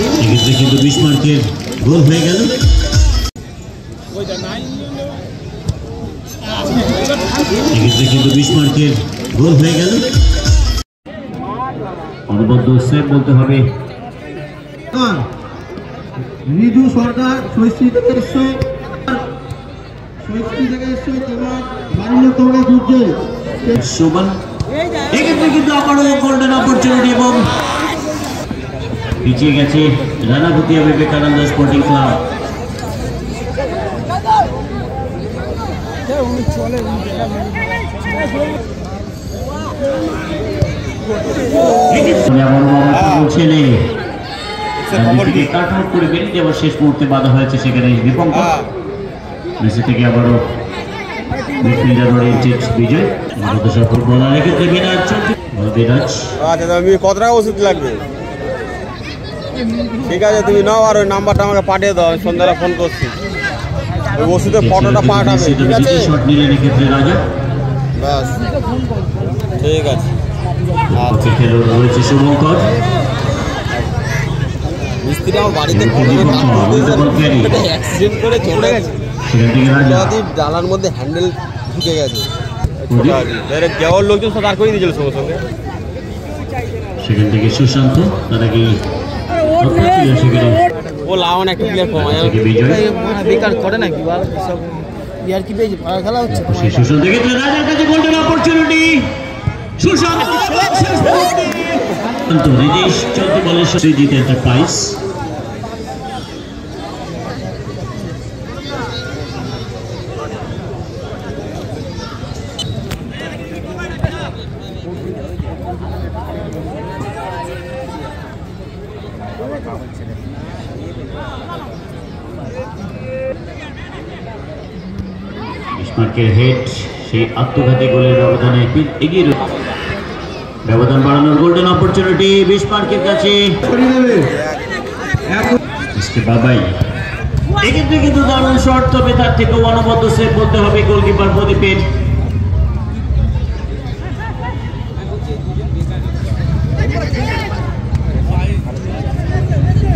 এক্ষেত্রে কিন্তু 20 মার্কের গোল হয়ে গেল। এক্ষেত্রে কিন্তু 20 মার্কের গোল হয়ে গেল। অনবদ্য সেভ বলতে হবে। রিজু সরকার শৈশ্রী থেকে এসছো, তোমার বাড়ির লোক তোমাকে খুঁজছে। শোভন এক্ষেত্রে কিন্তু আবারও গোল্ডেন অপরচুনিটি এবং পিছিয়ে গেছে রানাঘাটিয়া বিবেকানন্দ স্পোর্টিং ক্লাব। ছেলে কাট আউট করে বেরিয়ে যাওয়ার শেষ মুহূর্তে বাধা হয়েছে সেখানে দীপঙ্কর। মেসি থেকে আবারও মিডফিল্ডার ওরিয়েন্টেড বিজয় ফুটবলার। এক্ষেত্রে বিরাজ বিরাজ। আচ্ছা তুমি কত টাকা ওষুধ লাগবে? ঠিক আছে তুমি নাও, আর ওই নাম্বারটা আমাকে পাঠিয়ে দাও, আমি সন্ধ্যাবেলা ফোন করছি। ওই ওষুধের ফটোটা পাঠাবে, ঠিক আছে? শট নিলেন এক্ষেত্রে রাজা। বাস ঠিক আছে। আচ্ছা খেলোয়াড় রয়েছে শুভঙ্কর। মিস্ত্রি আমার বাড়িতে অ্যাক্সিডেন্ট করে চলে গেছে, ডালার মধ্যে হ্যান্ডেল ঢুকে গেছে। দেওয়ার লোকজন সব দাঁড় করে দিয়েছিল সঙ্গে সঙ্গে। সেখান থেকে সুশান্ত, তারা কি ও লাউন একটা প্লেয়ার কম বেকার করে নাকি সব ইয়ার কি পেয়েছে খেলা হচ্ছে। সুশান্ত দেখেছে রাজার কাছে গোল্ডেন অপরচুনিটি। সুশান্ত রিজেশ চলতি বলে সৃজিত এন্টারপ্রাইজ। বিসমার্কের হেড সেই আত্মঘাতী গোলের ব্যবধানে এগিয়ে রয়েছে। ব্যবধান বাড়ানোর গোল্ডেন অপরচুনিটি বিসমার্কের কাছে। বাবাই এক্ষেত্রে কিন্তু দারুণ শট, তবে তার থেকে অনবদ্য সেভ বলতে হবে গোলকিপার প্রদীপের।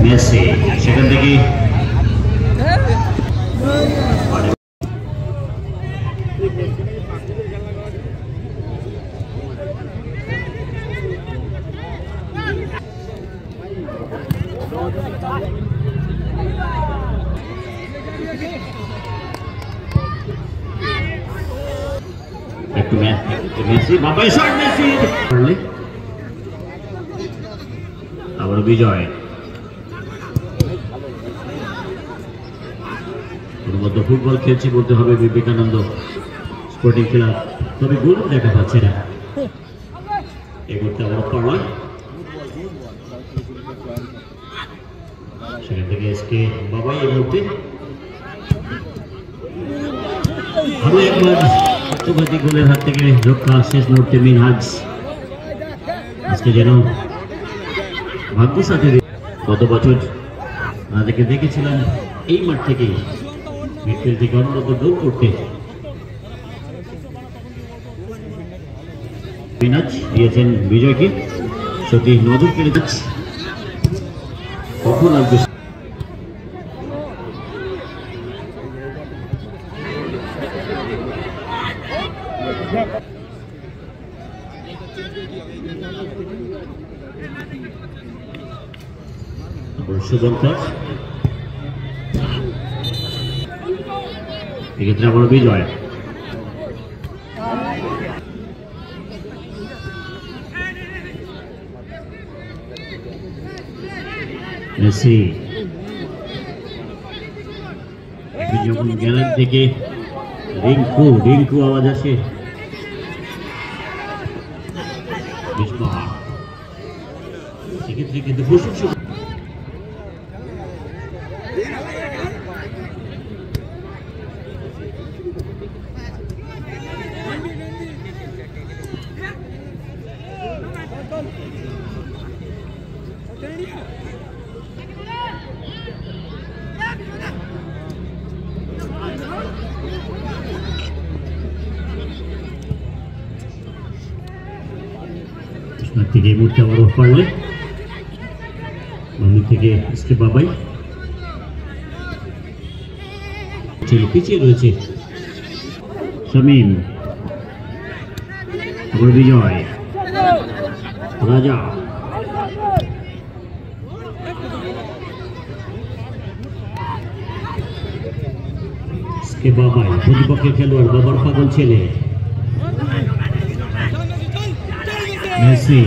মেসি সেখান থেকে একটু মেসি বাবাই শট, মেসি আবার বিজয়। ফুটবল খেলছে বলতে হবে বিবেকানন্দ স্পোর্টিং ক্লাব, তবে গোল দেখা পাচ্ছে না। এই মুহূর্তে আবার পড়ায় সেখান থেকে এসকে বাবাই। এই মুহূর্তে আরো একবার আত্মঘাতী গোলের হাত থেকে রক্ষা শেষ মুহূর্তে মিনহাজ। আজকে যেন ভাগ্য সাথে গত বছর আমাদেরকে দেখেছিলাম এই মাঠ থেকেই মিডফিল্ড থেকে অনবদ্য গোল করতে। মিনহাজ দিয়েছেন বিজয়কে, সত্যি নজর কেড়ে যাচ্ছে। কখন আসবে শুভঙ্কর। এক্ষেত্রে আবার বিজয়। মেসি যখন গ্যালারি থেকে রিঙ্কু আওয়াজ আসে। সেক্ষেত্রে কিন্তু থেকে এই মুহূর্তে আবার পারলে বামদিক থেকে এসকে বাবাই ছেলে পিছিয়ে রয়েছে শামীম আবার বিজয় রাজা এসকে বাবাই প্রতিপক্ষের খেলোয়াড় বাবার পাগল ছেলে মেসি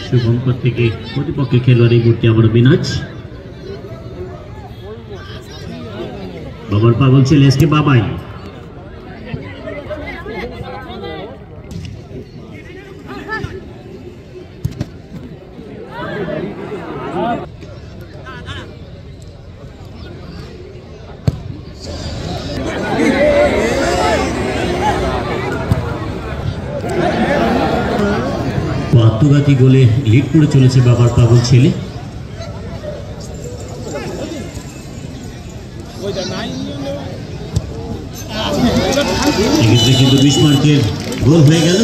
শুভঙ্কর থেকে প্রতিপক্ষের খেলোয়াড় এই মুহূর্তে আবার বিনাজ বাবার পাগল ছেলে এসকে বাবাই আত্মঘাতী গোলে লিড করে চলেছে বাবার পাগল ছেলে কিন্তু 20 মার্কের গোল হয়ে গেল।